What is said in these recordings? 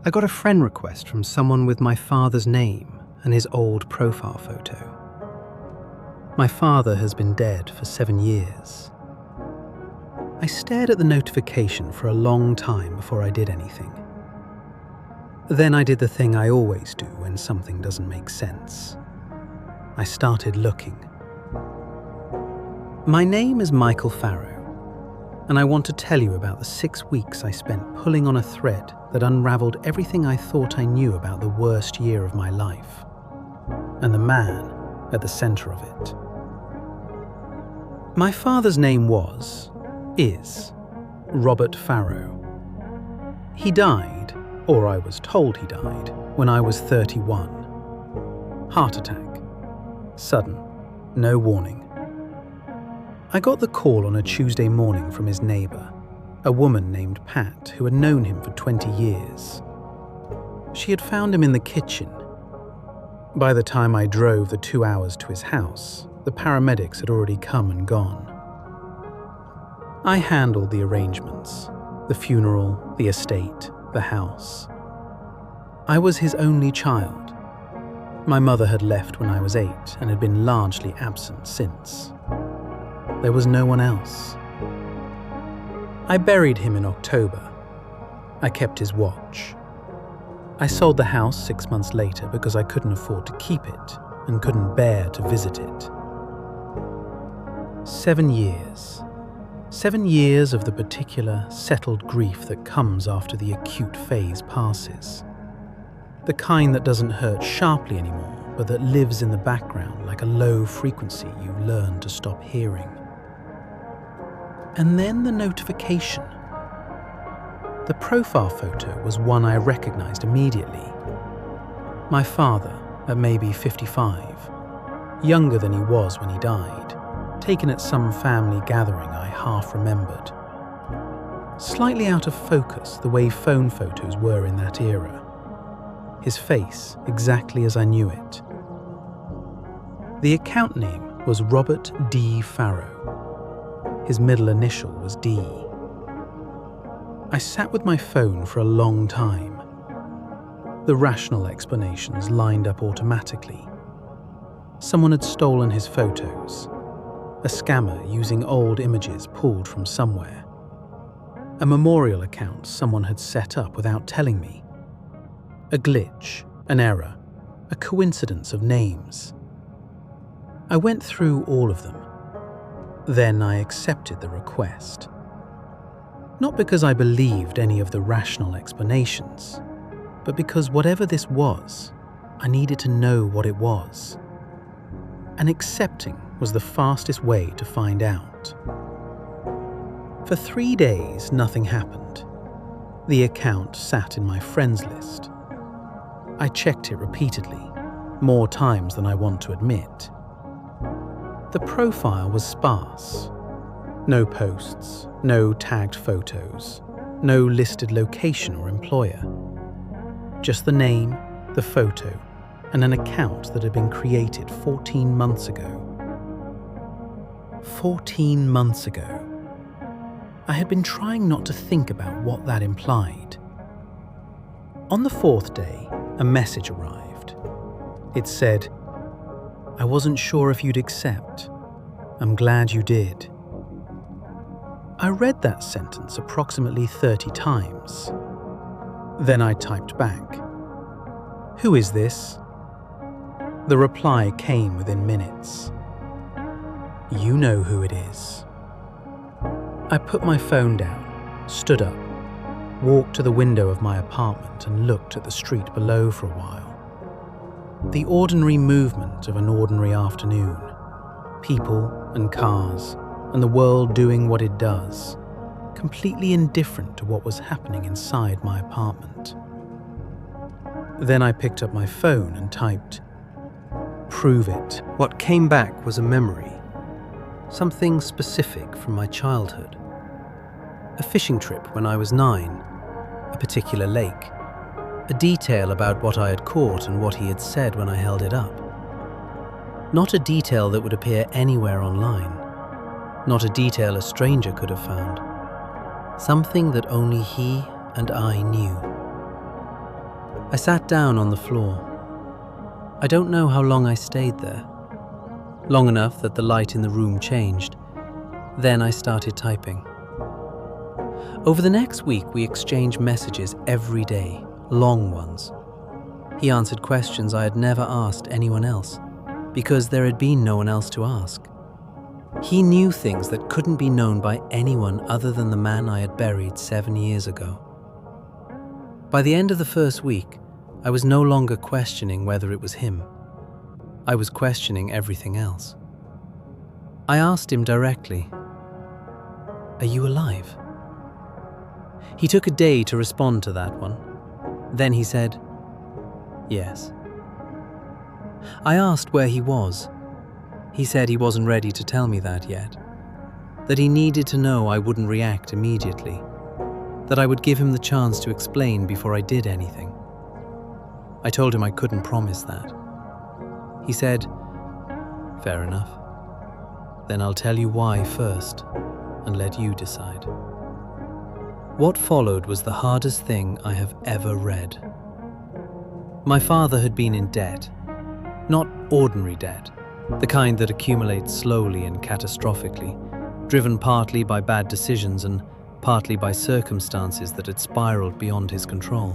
I got a friend request from someone with my father's name and his old profile photo. My father has been dead for 7 years. I stared at the notification for a long time before I did anything. Then I did the thing I always do when something doesn't make sense. I started looking. My name is Michael Farrow, and I want to tell you about the 6 weeks I spent pulling on a thread that unraveled everything I thought I knew about the worst year of my life, and the man at the center of it. My father's name is Robert Farrow. He died, or I was told he died, when I was 31. Heart attack. Sudden. No warning. I got the call on a Tuesday morning from his neighbor, a woman named Pat who had known him for 20 years. She had found him in the kitchen. By the time I drove the 2 hours to his house, the paramedics had already come and gone. I handled the arrangements, the funeral, the estate, the house. I was his only child. My mother had left when I was 8 and had been largely absent since. There was no one else. I buried him in October. I kept his watch. I sold the house 6 months later because I couldn't afford to keep it and couldn't bear to visit it. 7 years. 7 years of the particular, settled grief that comes after the acute phase passes. The kind that doesn't hurt sharply anymore, but that lives in the background like a low frequency you've learned to stop hearing. And then the notification. The profile photo was one I recognized immediately. My father, at maybe 55, younger than he was when he died, taken at some family gathering I half remembered. Slightly out of focus the way phone photos were in that era. His face exactly as I knew it. The account name was Robert D. Farrow. His middle initial was D. I sat with my phone for a long time. The rational explanations lined up automatically. Someone had stolen his photos. A scammer using old images pulled from somewhere. A memorial account someone had set up without telling me. A glitch, an error, a coincidence of names. I went through all of them. Then I accepted the request. Not because I believed any of the rational explanations, but because whatever this was, I needed to know what it was. And accepting was the fastest way to find out. For 3 days, nothing happened. The account sat in my friends list. I checked it repeatedly, more times than I want to admit. The profile was sparse. No posts, no tagged photos, no listed location or employer. Just the name, the photo, and an account that had been created 14 months ago. 14 months ago. I had been trying not to think about what that implied. On the 4th day, a message arrived. It said, "I wasn't sure if you'd accept. I'm glad you did." I read that sentence approximately 30 times. Then I typed back, "Who is this?" The reply came within minutes. "You know who it is." I put my phone down, stood up, walked to the window of my apartment and looked at the street below for a while. The ordinary movement of an ordinary afternoon. People and cars, and the world doing what it does, completely indifferent to what was happening inside my apartment. Then I picked up my phone and typed, "Prove it." What came back was a memory. Something specific from my childhood. A fishing trip when I was 9, a particular lake, a detail about what I had caught and what he had said when I held it up. Not a detail that would appear anywhere online. Not a detail a stranger could have found. Something that only he and I knew. I sat down on the floor. I don't know how long I stayed there. Long enough that the light in the room changed. Then I started typing. Over the next week, we exchanged messages every day, long ones. He answered questions I had never asked anyone else, because there had been no one else to ask. He knew things that couldn't be known by anyone other than the man I had buried 7 years ago. By the end of the first week, I was no longer questioning whether it was him. I was questioning everything else. I asked him directly, "Are you alive?" He took a day to respond to that one. Then he said, "Yes." I asked where he was. He said he wasn't ready to tell me that yet, that he needed to know I wouldn't react immediately, that I would give him the chance to explain before I did anything. I told him I couldn't promise that. He said, "Fair enough. Then I'll tell you why first and let you decide." What followed was the hardest thing I have ever read. My father had been in debt. Not ordinary debt, the kind that accumulates slowly and catastrophically, driven partly by bad decisions and partly by circumstances that had spiraled beyond his control.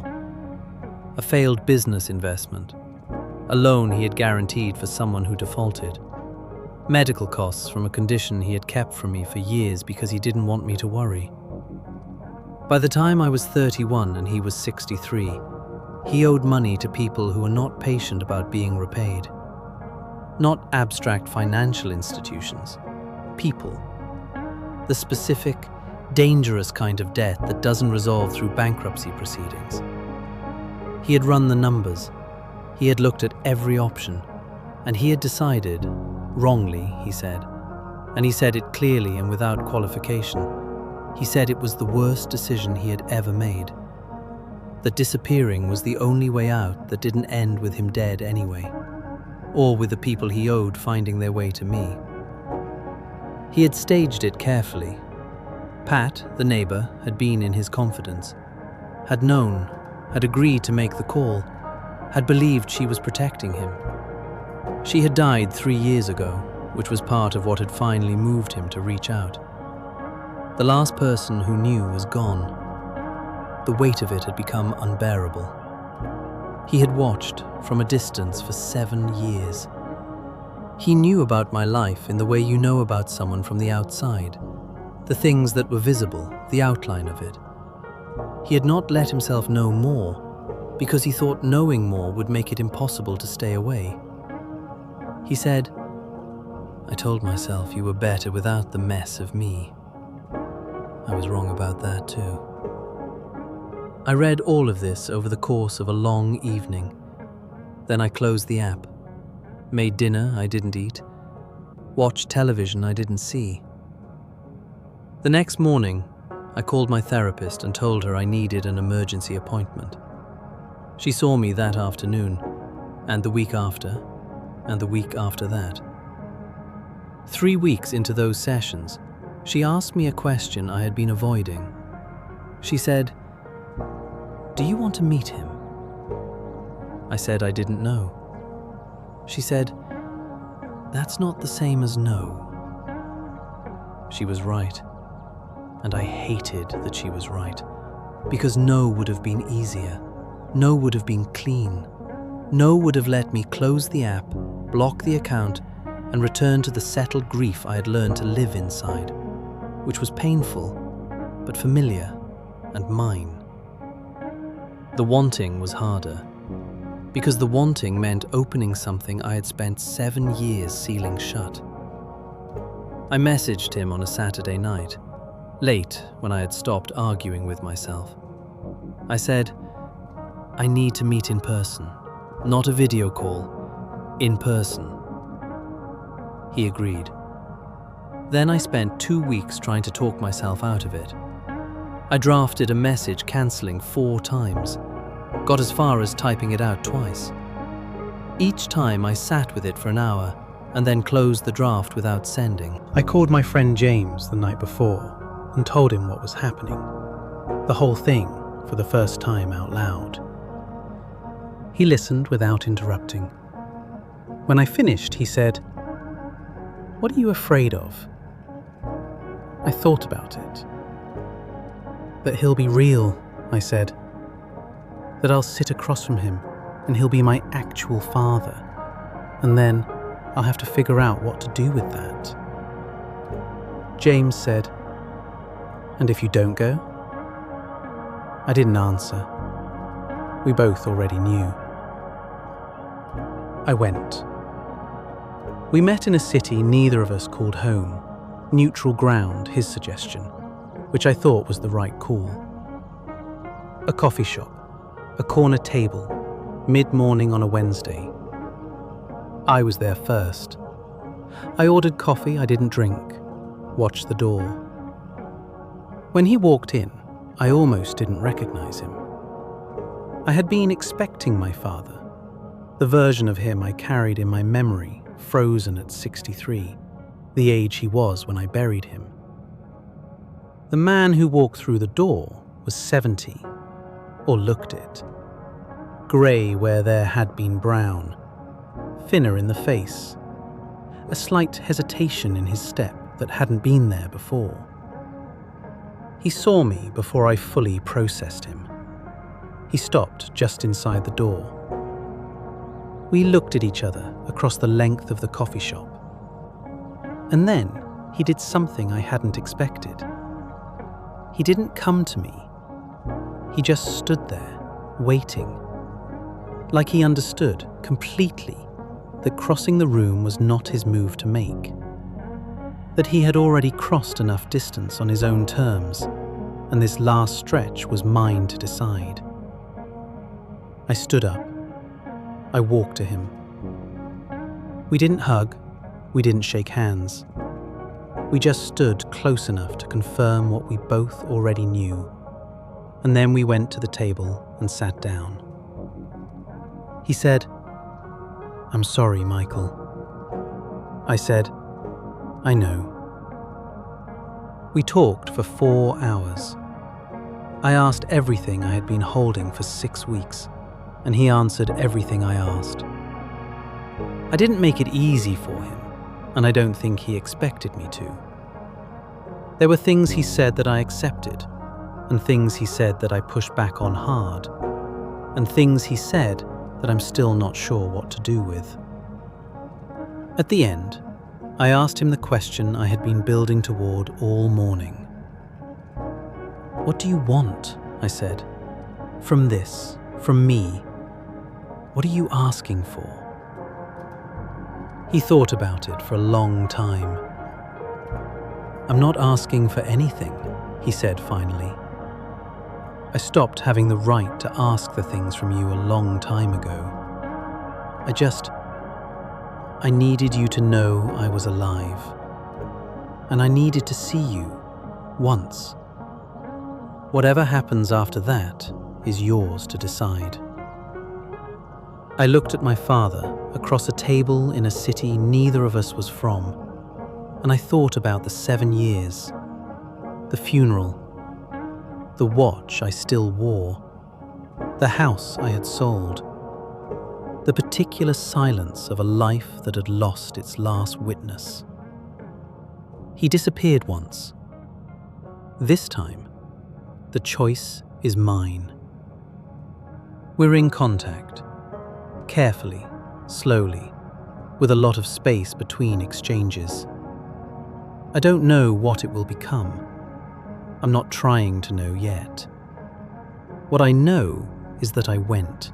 A failed business investment, a loan he had guaranteed for someone who defaulted, medical costs from a condition he had kept from me for years because he didn't want me to worry. By the time I was 31 and he was 63, he owed money to people who were not patient about being repaid. Not abstract financial institutions, people. The specific, dangerous kind of debt that doesn't resolve through bankruptcy proceedings. He had run the numbers. He had looked at every option, and he had decided, wrongly, he said, and he said it clearly and without qualification. He said it was the worst decision he had ever made. That disappearing was the only way out that didn't end with him dead anyway, or with the people he owed finding their way to me. He had staged it carefully. Pat, the neighbor, had been in his confidence, had known, had agreed to make the call, had believed she was protecting him. She had died 3 years ago, which was part of what had finally moved him to reach out. The last person who knew was gone. The weight of it had become unbearable. He had watched from a distance for 7 years. He knew about my life in the way you know about someone from the outside, the things that were visible, the outline of it. He had not let himself know more because he thought knowing more would make it impossible to stay away. He said, "I told myself you were better without the mess of me." I was wrong about that too. I read all of this over the course of a long evening. Then I closed the app, made dinner I didn't eat, watched television I didn't see. The next morning, I called my therapist and told her I needed an emergency appointment. She saw me that afternoon, and the week after, and the week after that. 3 weeks into those sessions, she asked me a question I had been avoiding. She said, "Do you want to meet him?" I said I didn't know. She said, "That's not the same as no." She was right, and I hated that she was right, because no would have been easier. No would have been clean. No would have let me close the app, block the account, and return to the settled grief I had learned to live inside, which was painful, but familiar and mine. The wanting was harder, because the wanting meant opening something I had spent 7 years sealing shut. I messaged him on a Saturday night, late when I had stopped arguing with myself. I said, "I need to meet in person, not a video call, in person." He agreed. Then I spent 2 weeks trying to talk myself out of it. I drafted a message cancelling 4 times, got as far as typing it out twice. Each time I sat with it for an hour and then closed the draft without sending. I called my friend James the night before and told him what was happening. The whole thing for the first time out loud. He listened without interrupting. When I finished, he said, "What are you afraid of?" I thought about it. "That he'll be real," I said. "That I'll sit across from him and he'll be my actual father. And then I'll have to figure out what to do with that." James said, "And if you don't go?" I didn't answer. We both already knew. I went. We met in a city neither of us called home. Neutral ground, his suggestion, which I thought was the right call. A coffee shop, a corner table, mid-morning on a Wednesday. I was there first. I ordered coffee I didn't drink, watched the door. When he walked in, I almost didn't recognize him. I had been expecting my father, the version of him I carried in my memory, frozen at 63, the age he was when I buried him. The man who walked through the door was 70, or looked it. Grey where there had been brown, thinner in the face, a slight hesitation in his step that hadn't been there before. He saw me before I fully processed him. He stopped just inside the door. We looked at each other across the length of the coffee shop. And then he did something I hadn't expected. He didn't come to me. He just stood there, waiting. Like he understood completely that crossing the room was not his move to make. That he had already crossed enough distance on his own terms, and this last stretch was mine to decide. I stood up. I walked to him. We didn't hug. We didn't shake hands. We just stood close enough to confirm what we both already knew, and then we went to the table and sat down. He said, "I'm sorry, Michael." I said, "I know." We talked for 4 hours. I asked everything I had been holding for 6 weeks, and he answered everything I asked. I didn't make it easy for him, and I don't think he expected me to. There were things he said that I accepted, and things he said that I pushed back on hard, and things he said that I'm still not sure what to do with. At the end, I asked him the question I had been building toward all morning. "What do you want?" I said. "From this, from me. What are you asking for?" He thought about it for a long time. "I'm not asking for anything," he said finally. "I stopped having the right to ask the things from you a long time ago. I needed you to know I was alive. And I needed to see you, once. Whatever happens after that is yours to decide." I looked at my father across a table in a city neither of us was from, and I thought about the 7 years, the funeral, the watch I still wore, the house I had sold, the particular silence of a life that had lost its last witness. He disappeared once. This time, the choice is mine. We're in contact, carefully, slowly, with a lot of space between exchanges. I don't know what it will become. I'm not trying to know yet. What I know is that I went.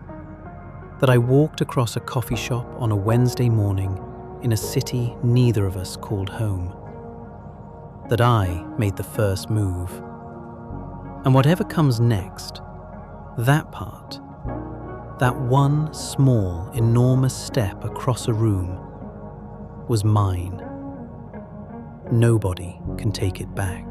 That I walked across a coffee shop on a Wednesday morning in a city neither of us called home. That I made the first move. And whatever comes next, that part, that one small, enormous step across a room, was mine. Nobody can take it back.